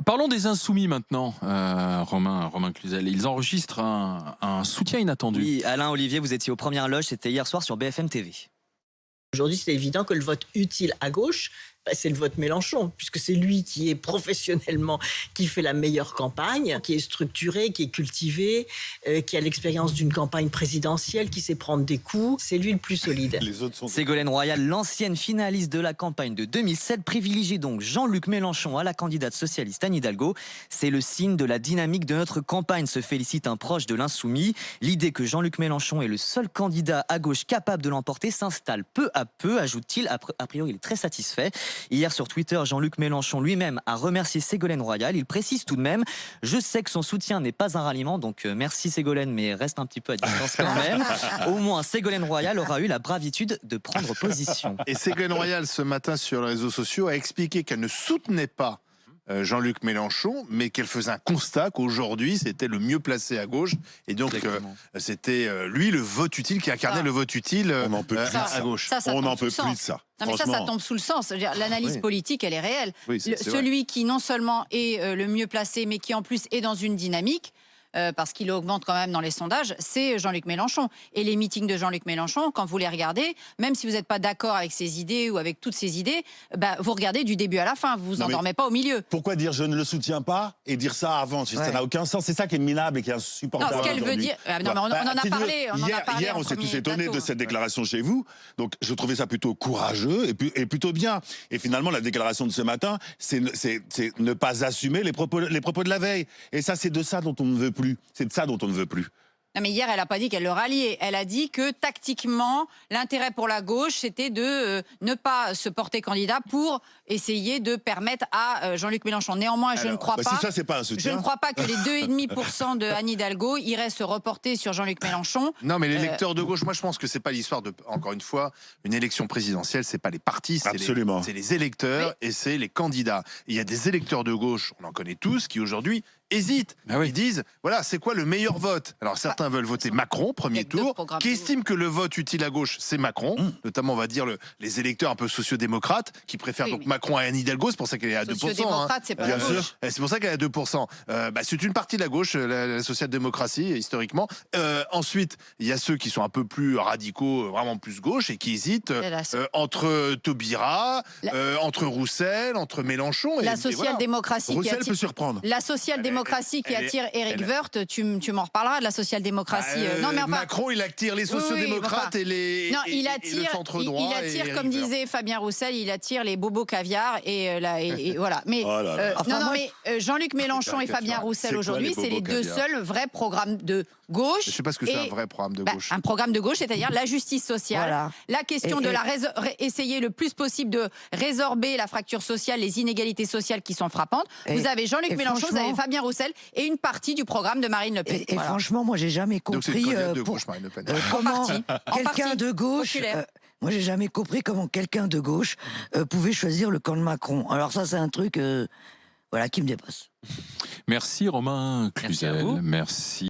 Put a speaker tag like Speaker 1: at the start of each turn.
Speaker 1: Parlons des Insoumis maintenant, Romain Cluzel. Ils enregistrent un soutien inattendu.
Speaker 2: Oui, Alain Olivier, vous étiez aux premières loges, c'était hier soir sur BFM TV.
Speaker 3: Aujourd'hui, c'est évident que le vote utile à gauche, c'est le vote Mélenchon, puisque c'est lui qui est professionnellement, qui fait la meilleure campagne, qui est structuré, qui est cultivé, qui a l'expérience d'une campagne présidentielle, qui sait prendre des coups. C'est lui le plus solide.
Speaker 2: Ségolène Royal, l'ancienne finaliste de la campagne de 2007, privilégie donc Jean-Luc Mélenchon à la candidate socialiste Anne Hidalgo. C'est le signe de la dynamique de notre campagne, se félicite un proche de l'Insoumis. L'idée que Jean-Luc Mélenchon est le seul candidat à gauche capable de l'emporter s'installe peu à peu, ajoute-t-il. A priori, il est très satisfait. Hier sur Twitter, Jean-Luc Mélenchon lui-même a remercié Ségolène Royal. Il précise tout de même: je sais que son soutien n'est pas un ralliement, donc merci Ségolène, mais reste un petit peu à distance quand même. Au moins, Ségolène Royal aura eu la bravitude de prendre position.
Speaker 4: Et Ségolène Royal, ce matin sur les réseaux sociaux, a expliqué qu'elle ne soutenait pas Jean-Luc Mélenchon, mais qu'elle faisait un constat qu'aujourd'hui c'était le mieux placé à gauche, et donc c'était lui le vote utile qui incarnait le vote utile à gauche.
Speaker 5: On n'en peut plus de ça. Non, mais ça tombe sous le sens. L'analyse politique, elle est réelle.
Speaker 4: Oui,
Speaker 5: celui qui non seulement est le mieux placé, mais qui en plus est dans une dynamique, parce qu'il augmente quand même dans les sondages, c'est Jean-Luc Mélenchon. Et les meetings de Jean-Luc Mélenchon, quand vous les regardez, même si vous n'êtes pas d'accord avec ses idées ou avec toutes ses idées, vous regardez du début à la fin, vous vous endormez pas au milieu.
Speaker 6: Pourquoi dire je ne le soutiens pas et dire ça avant? Ça n'a aucun sens. C'est ça qui est minable et qui est insupportable.
Speaker 5: Non, ce qu'elle veut dire... non, mais on en a parlé.
Speaker 6: Hier, on s'est tous étonnés de cette déclaration chez vous. Donc, je trouvais ça plutôt courageux et plutôt bien. Et finalement, la déclaration de ce matin, c'est ne pas assumer les propos de la veille. Et ça, c'est de ça dont on ne veut plus. C'est de ça dont on ne veut plus.
Speaker 5: Non, mais hier, elle n'a pas dit qu'elle le ralliait. Elle a dit que tactiquement, l'intérêt pour la gauche, c'était de ne pas se porter candidat pour essayer de permettre à Jean-Luc Mélenchon. Néanmoins, je ne crois pas.
Speaker 6: Si ça, c'est pas un soutien.
Speaker 5: Je ne crois pas que les 2,5% de Anne Hidalgo iraient se reporter sur Jean-Luc Mélenchon.
Speaker 4: Non, mais les électeurs de gauche, moi je pense que c'est pas l'histoire de, encore une fois, une élection présidentielle, c'est pas les partis, c'est les électeurs et c'est les candidats. Il y a des électeurs de gauche, on en connaît tous, qui aujourd'hui hésitent. Ils disent, voilà, c'est quoi le meilleur vote? Alors certains veulent voter Macron, premier tour, qui estiment que le vote utile à gauche, c'est Macron, notamment on va dire les électeurs un peu sociodémocrates, qui préfèrent donc Macron à Anne Hidalgo, c'est pour ça qu'elle est à 2%.
Speaker 5: Sociodémocrate, c'est pas la gauche.
Speaker 4: C'est pour ça qu'elle est à 2%. C'est une partie de la gauche, la social-démocratie, historiquement. Ensuite, il y a ceux qui sont un peu plus radicaux, vraiment plus gauche, et qui hésitent entre Taubira, entre Roussel, entre Mélenchon.
Speaker 5: La social-démocratie
Speaker 6: qui attire... peut surprendre.
Speaker 5: La social-démocratie qui attire Éric Woerth, tu m'en reparleras de la social-démocratie.
Speaker 4: Non, mais Macron, il attire les sociodémocrates et le centre-droit.
Speaker 5: Il attire, comme disait Fabien Roussel, il attire les bobos caviar et voilà. Mais Jean-Luc Mélenchon et Fabien Roussel aujourd'hui, c'est les deux seuls vrais programmes de gauche.
Speaker 4: Je ne sais pas ce que c'est un vrai programme de gauche.
Speaker 5: Un programme de gauche, c'est-à-dire la justice sociale, la question de essayer le plus possible de résorber la fracture sociale, les inégalités sociales qui sont frappantes. Vous avez Jean-Luc Mélenchon, vous avez Fabien Roussel et une partie du programme de Marine Le Pen.
Speaker 7: Et franchement, moi, j'ai jamais compris comment quelqu'un de gauche. Moi, j'ai jamais compris comment quelqu'un de gauche pouvait choisir le camp de Macron. Alors ça, c'est un truc, qui me dépasse.
Speaker 1: Merci Romain Cluzel. Merci.